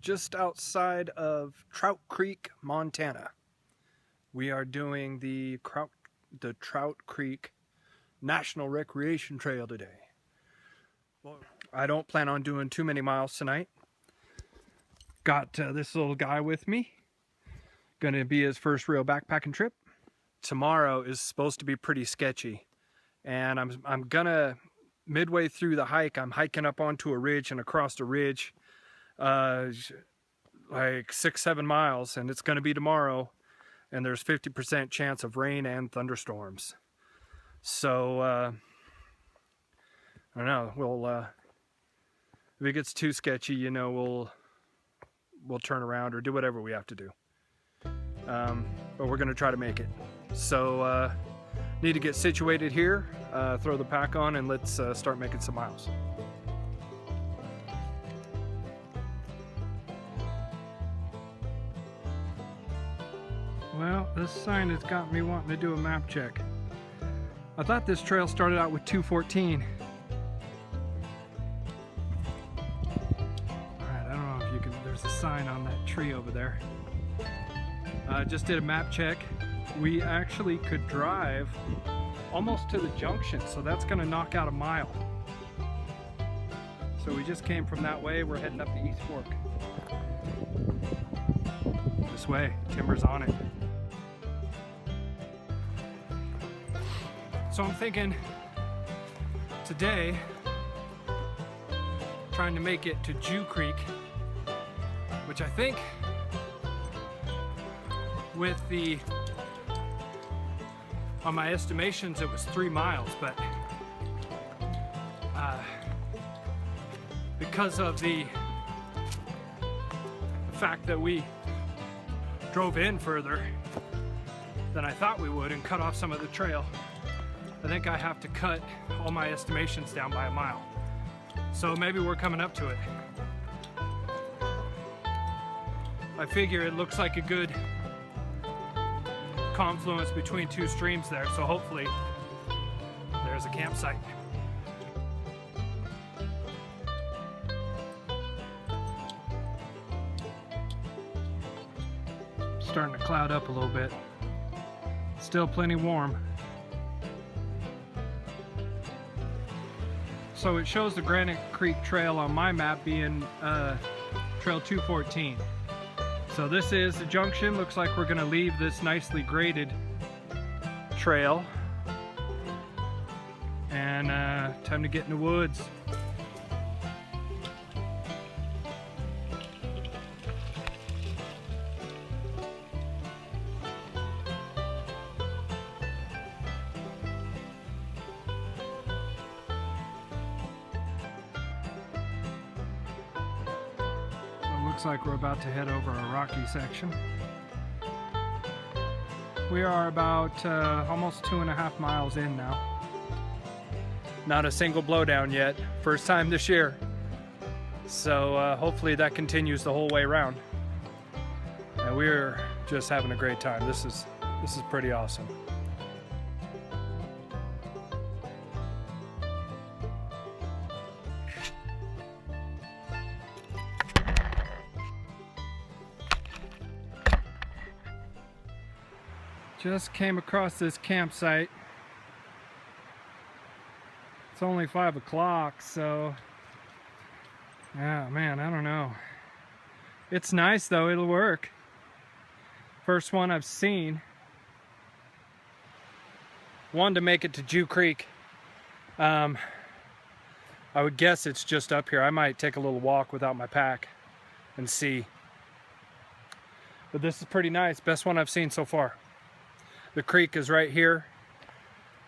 just outside of Trout Creek, Montana. We are doing the Trout Creek National Recreation Trail today. Well, I don't plan on doing too many miles tonight. Got this little guy with me. Gonna be his first real backpacking trip. Tomorrow is supposed to be pretty sketchy, and I'm gonna, midway through the hike, I'm hiking up onto a ridge and across a ridge, like 6-7 miles, and it's gonna be tomorrow, and there's 50% chance of rain and thunderstorms. So I don't know, we'll if it gets too sketchy, you know, we'll turn around or do whatever we have to do. But we're gonna try to make it. So need to get situated here, throw the pack on, and let's start making some miles. Well, this sign has got me wanting to do a map check. I thought this trail started out with 214. Alright, I don't know if you can, there's a sign on that tree over there. Just did a map check. We actually could drive almost to the junction, so that's gonna knock out a mile. So we just came from that way, we're heading up the East Fork. This way, timber's on it. So I'm thinking today, trying to make it to Trout Creek, which I think with the, on my estimations it was 3 miles, but because of the fact that we drove in further than I thought we would and cut off some of the trail, I think I have to cut all my estimations down by a mile. So maybe we're coming up to it. I figure it looks like a good confluence between two streams there, so hopefully there's a campsite. Starting to cloud up a little bit. Still plenty warm. So it shows the Granite Creek Trail on my map being Trail 214. So this is the junction. Looks like we're gonna leave this nicely graded trail. And time to get in the woods. Looks like we're about to head over a rocky section. We are about almost 2.5 miles in now. Not a single blowdown yet. First time this year. So hopefully that continues the whole way around. And we're just having a great time. This is pretty awesome. Just came across this campsite. It's only 5 o'clock, so yeah, man, I don't know. It's nice though, it'll work. First one I've seen. Wanted to make it to Trout Creek. I would guess it's just up here. I might take a little walk without my pack and see. But this is pretty nice. Best one I've seen so far. The creek is right here.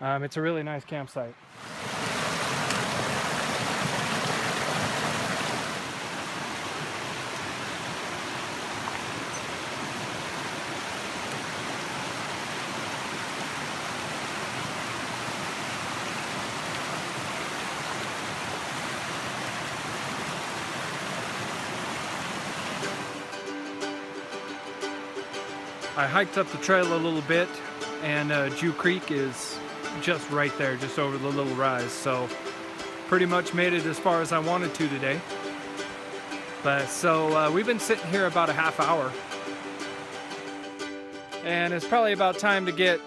It's a really nice campsite. I hiked up the trail a little bit, and Trout Creek is just right there, just over the little rise. So pretty much made it as far as I wanted to today. But so we've been sitting here about a half hour, and it's probably about time to get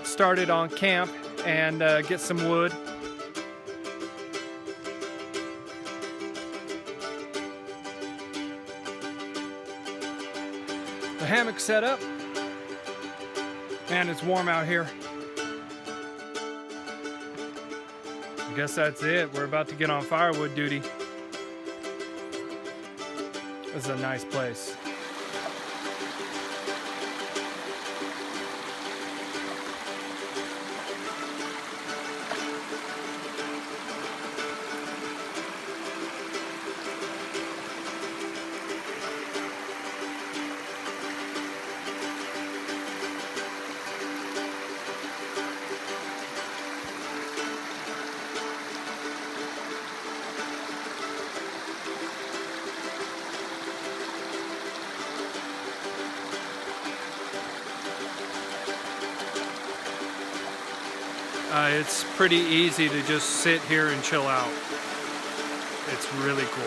started on camp and get some wood. The hammock's set up, and it's warm out here. I guess that's it. We're about to get on firewood duty. This is a nice place. It's pretty easy to just sit here and chill out. It's really cool.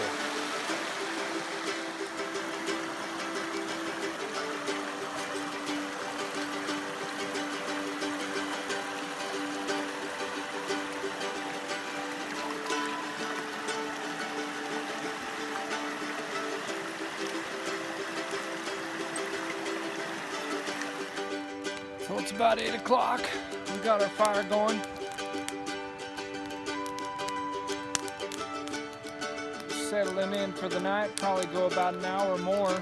So it's about 8 o'clock. We got our fire going. Settling in for the night, probably go about an hour more.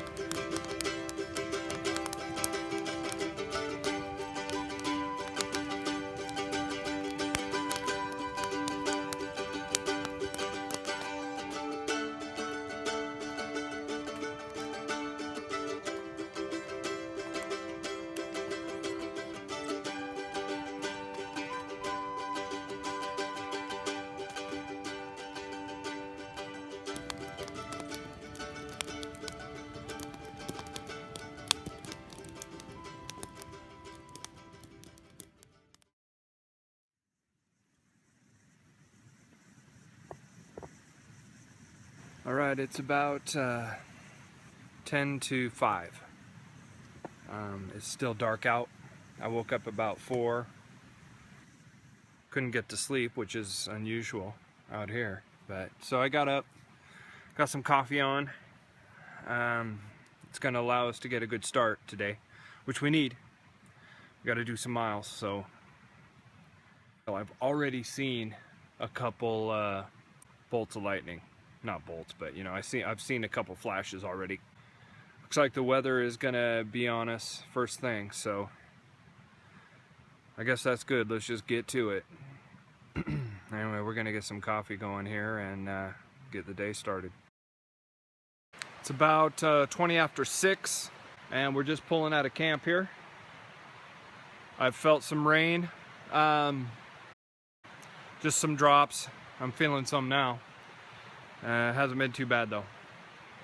All right, it's about 10 to 5. It's still dark out. I woke up about 4. Couldn't get to sleep, which is unusual out here. But so I got up, got some coffee on. It's gonna allow us to get a good start today, which we need. We gotta do some miles, so I've already seen a couple bolts of lightning. Not bolts, but you know, I've seen a couple flashes already. Looks like the weather is gonna be on us first thing, so I guess that's good. Let's just get to it. Anyway, we're gonna get some coffee going here and get the day started. It's about 20 after 6, and we're just pulling out of camp here. I've felt some rain, just some drops. I'm feeling some now. Hasn't been too bad though.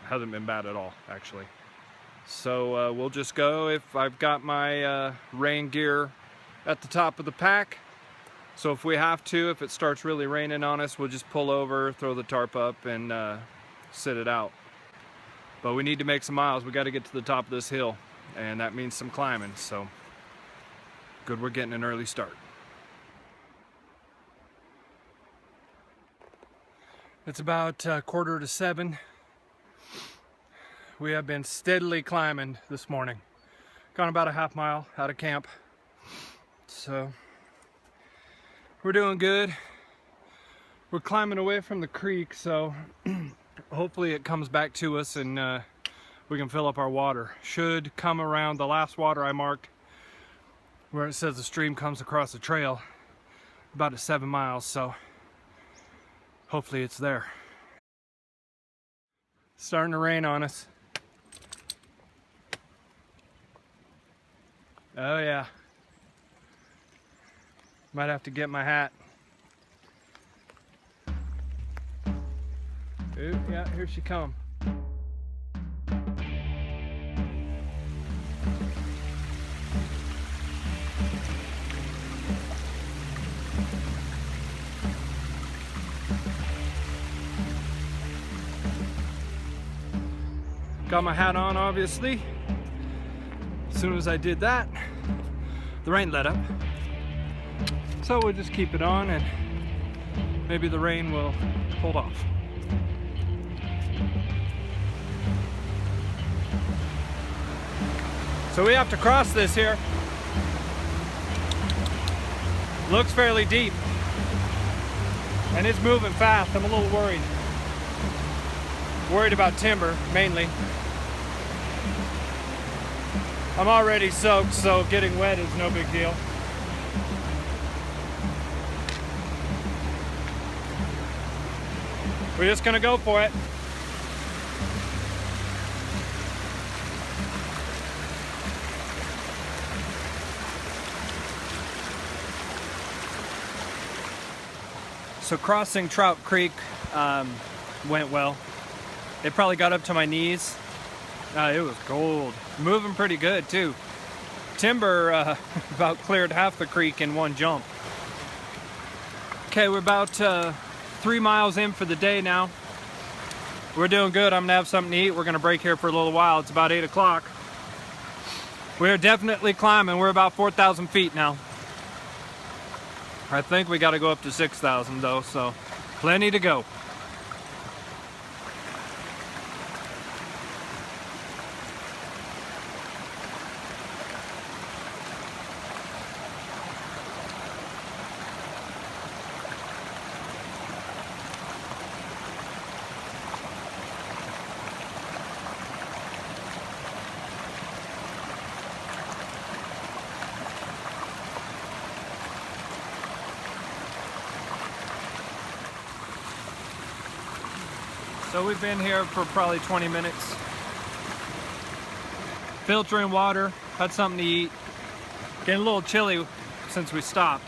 Hasn't been bad at all, actually. So we'll just go. If I've got my rain gear at the top of the pack, so if we have to, if it starts really raining on us, we'll just pull over, throw the tarp up, and sit it out. But we need to make some miles. We got to get to the top of this hill, and that means some climbing. So good, we're getting an early start. It's about 6:45. We have been steadily climbing this morning. Gone about a half mile out of camp. So we're doing good. We're climbing away from the creek, so hopefully it comes back to us and we can fill up our water. Should come around the last water I marked where it says the stream comes across the trail about at 7 miles, so hopefully it's there. Starting to rain on us. Oh yeah. Might have to get my hat. Ooh, yeah, here she comes. Got my hat on, obviously. As soon as I did that, the rain let up. So we'll just keep it on and maybe the rain will hold off. So we have to cross this here. Looks fairly deep. And it's moving fast. I'm a little worried. Worried about timber, mainly. I'm already soaked, so getting wet is no big deal. We're just gonna go for it. So crossing Trout Creek went well. It probably got up to my knees. It was gold. Moving pretty good too. Timber about cleared half the creek in one jump. Okay, we're about 3 miles in for the day now. We're doing good. I'm gonna have something to eat. We're gonna break here for a little while. It's about 8 o'clock. We're definitely climbing. We're about 4,000 feet now. I think we gotta go up to 6,000 though, so plenty to go. So we've been here for probably 20 minutes. Filtering water, had something to eat. Getting a little chilly since we stopped.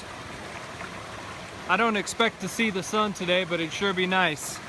I don't expect to see the sun today, but it'd sure be nice.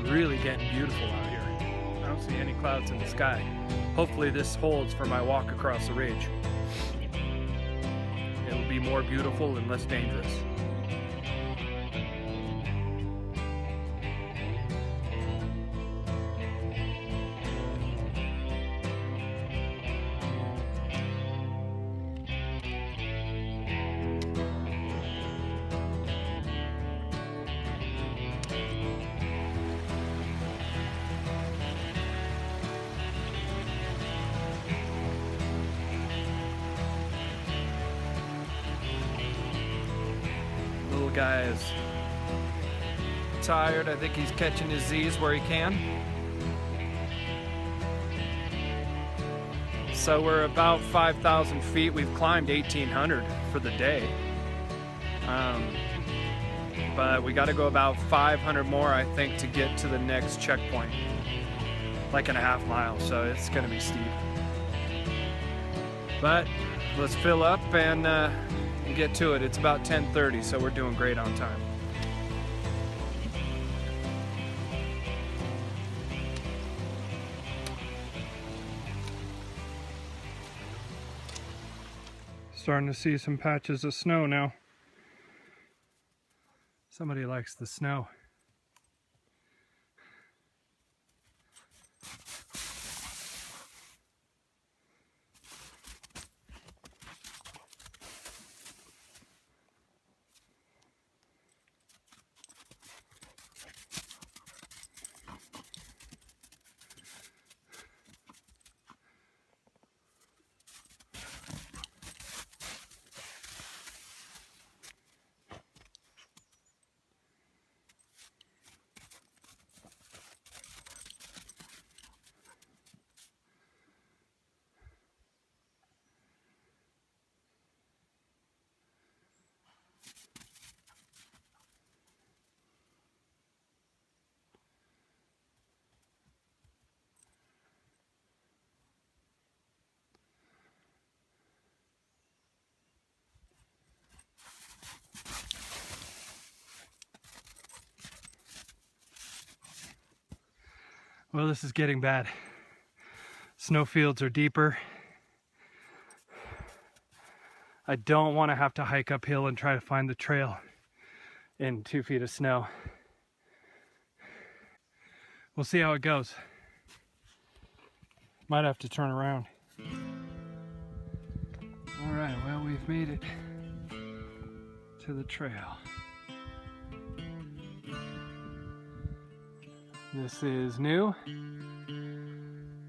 Really getting beautiful out here. I don't see any clouds in the sky. Hopefully this holds for my walk across the ridge. It'll be more beautiful and less dangerous. Guy is tired. I think he's catching his Z's where he can. So we're about 5,000 feet. We've climbed 1,800 for the day. but we got to go about 500 more, I think, to get to the next checkpoint, like in a half mile, so it's going to be steep. But let's fill up and get to it. It's about 10:30, so we're doing great on time. Starting to see some patches of snow now. Somebody likes the snow. Well, this is getting bad. Snowfields are deeper. I don't want to have to hike uphill and try to find the trail in 2 feet of snow. We'll see how it goes. Might have to turn around. All right, well, we've made it to the trail. This is new,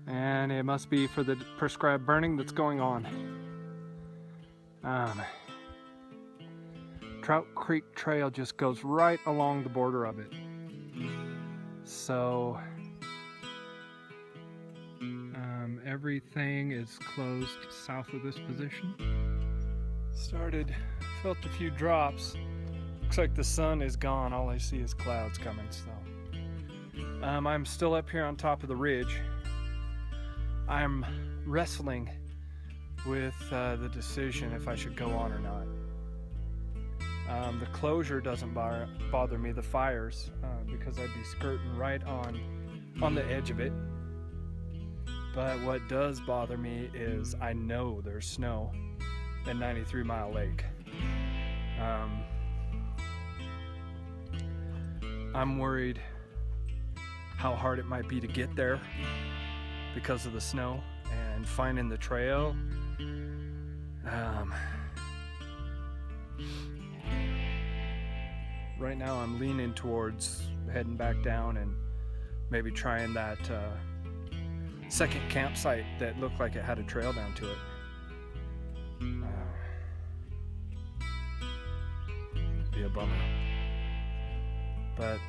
and it must be for the prescribed burning that's going on. Trout Creek Trail just goes right along the border of it. So everything is closed south of this position. Felt a few drops. Looks like the sun is gone. All I see is clouds coming, so. I'm still up here on top of the ridge. I'm wrestling with the decision if I should go on or not. The closure doesn't bother me, the fires, because I'd be skirting right on the edge of it. But what does bother me is I know there's snow at 93 Mile Lake. I'm worried how hard it might be to get there because of the snow and finding the trail. Right now I'm leaning towards heading back down and maybe trying that second campsite that looked like it had a trail down to it. Be a bummer. But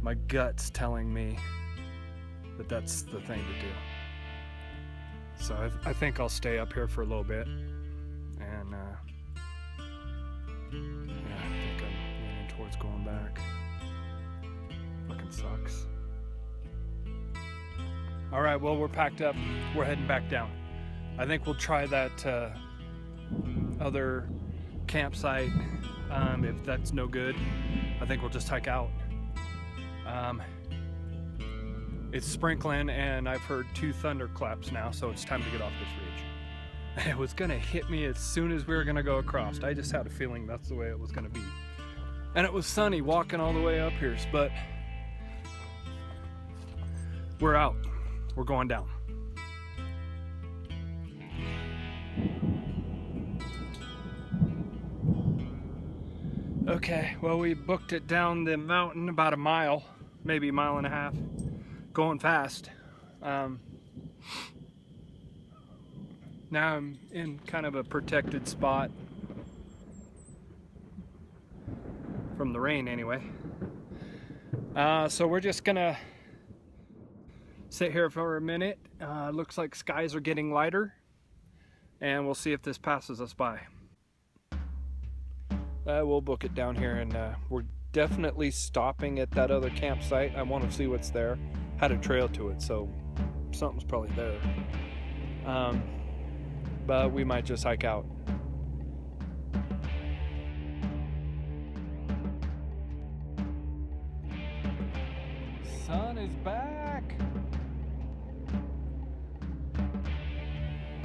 my gut's telling me that that's the thing to do. So I think I'll stay up here for a little bit, and yeah, I think I'm leaning towards going back. Fucking sucks. All right, well, we're packed up. We're heading back down. I think we'll try that other campsite. If that's no good, I think we'll just hike out. It's sprinkling, and I've heard 2 thunderclaps now, so it's time to get off this ridge. It was gonna hit me as soon as we were gonna go across. I just had a feeling that's the way it was gonna be. And it was sunny walking all the way up here, but we're out. We're going down. Okay, well, we booked it down the mountain about a mile, maybe a mile and a half, going fast. Now I'm in kind of a protected spot from the rain anyway. So we're just gonna sit here for a minute. Looks like skies are getting lighter, and we'll see if this passes us by. We'll book it down here, and we're definitely stopping at that other campsite. I want to see what's there. Had a trail to it, so something's probably there. But we might just hike out. Sun is back.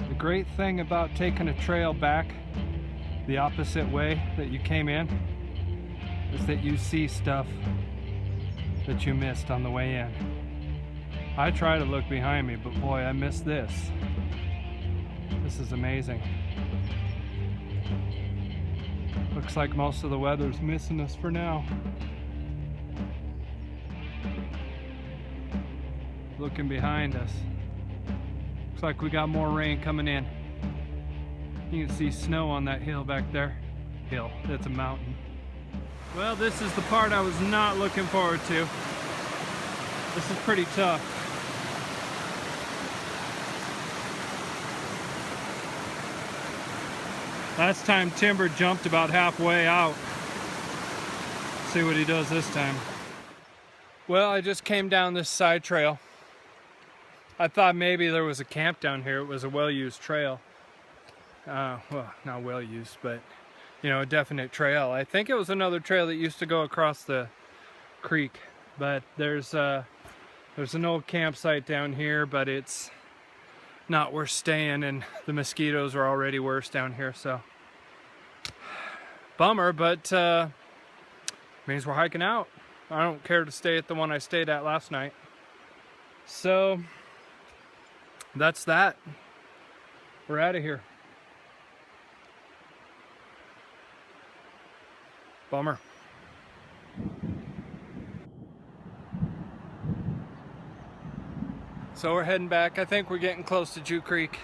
The great thing about taking a trail back the opposite way that you came in is that you see stuff that you missed on the way in. I try to look behind me, but boy, I missed this. This is amazing. Looks like most of the weather's missing us for now. Looking behind us, looks like we got more rain coming in. You can see snow on that hill back there. Hill, that's a mountain. Well, this is the part I was not looking forward to. This is pretty tough. Last time Timber jumped about halfway out. See what he does this time. Well, I just came down this side trail. I thought maybe there was a camp down here. It was a well-used trail. Well, not well-used, but, you know, a definite trail. I think it was another trail that used to go across the creek. But there's an old campsite down here, but it's not worth staying, and the mosquitoes are already worse down here, so. Bummer, but means we're hiking out. I don't care to stay at the one I stayed at last night. So that's that. We're out of here. Bummer. So we're heading back. I think we're getting close to Jew Creek.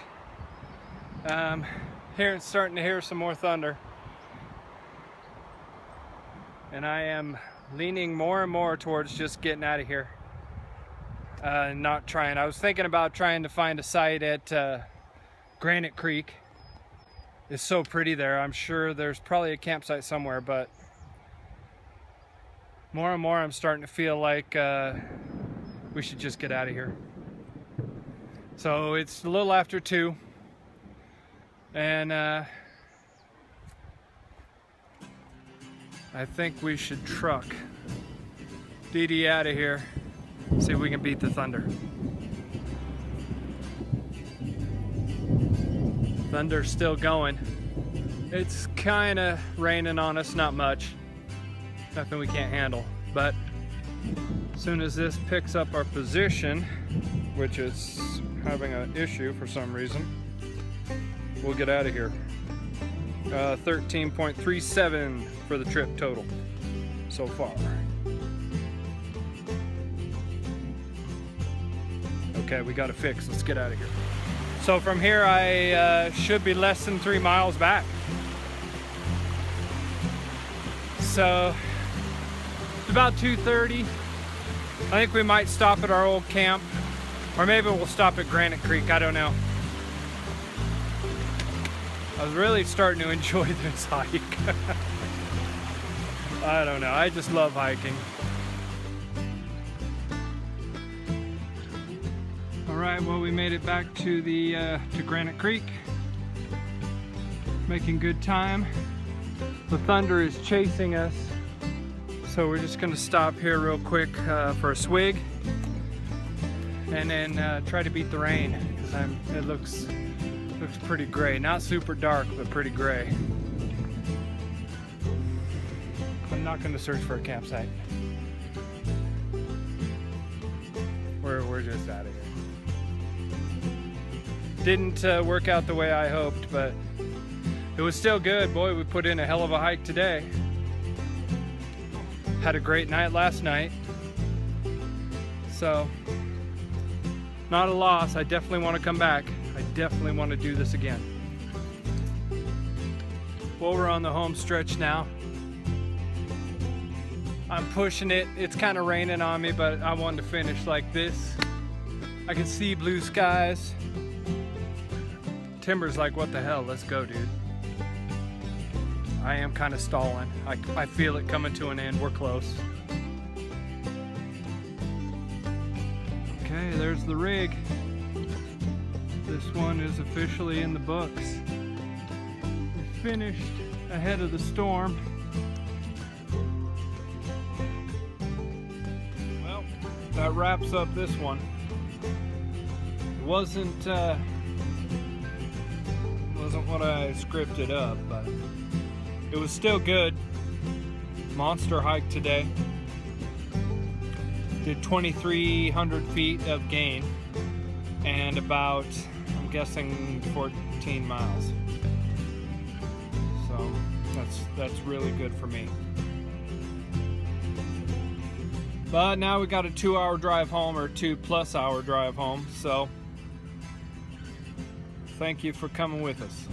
Starting to hear some more thunder. And I am leaning more and more towards just getting out of here. Not trying. I was thinking about trying to find a site at Granite Creek. It's so pretty there. I'm sure there's probably a campsite somewhere, but more and more I'm starting to feel like we should just get out of here. So it's a little after 2, and I think we should truck DD out of here, see if we can beat the thunder. Thunder's still going. It's kind of raining on us, not much. Nothing we can't handle, but as soon as this picks up our position, which is having an issue for some reason, we'll get out of here. 13.37 for the trip total so far. Okay, we got it fixed. Let's get out of here. So from here, I should be less than 3 miles back. So it's about 2:30. I think we might stop at our old camp, or maybe we'll stop at Granite Creek. I don't know. I was really starting to enjoy this hike. I don't know. I just love hiking. All right. Well, we made it back to the to Granite Creek. Making good time. The thunder is chasing us, so we're just going to stop here real quick for a swig, and then try to beat the rain, because it looks pretty gray. Not super dark, but pretty gray. I'm not going to search for a campsite. We're just out of here. Didn't work out the way I hoped, but it was still good. Boy, we put in a hell of a hike today. Had a great night last night. So, not a loss. I definitely want to come back. I definitely want to do this again. Well, we're on the home stretch now. I'm pushing it. It's kind of raining on me, but I wanted to finish like this. I can see blue skies. Timber's like, what the hell? Let's go, dude. I am kind of stalling. I feel it coming to an end. We're close. Okay, there's the rig. This one is officially in the books. We finished ahead of the storm. Well, that wraps up this one. It wasn't what I scripted up, but it was still good. Monster hike today. Did 2,300 feet of gain and about, I'm guessing, 14 miles. So that's really good for me. But now we got a 2-hour drive home, or 2+ hour drive home. So thank you for coming with us.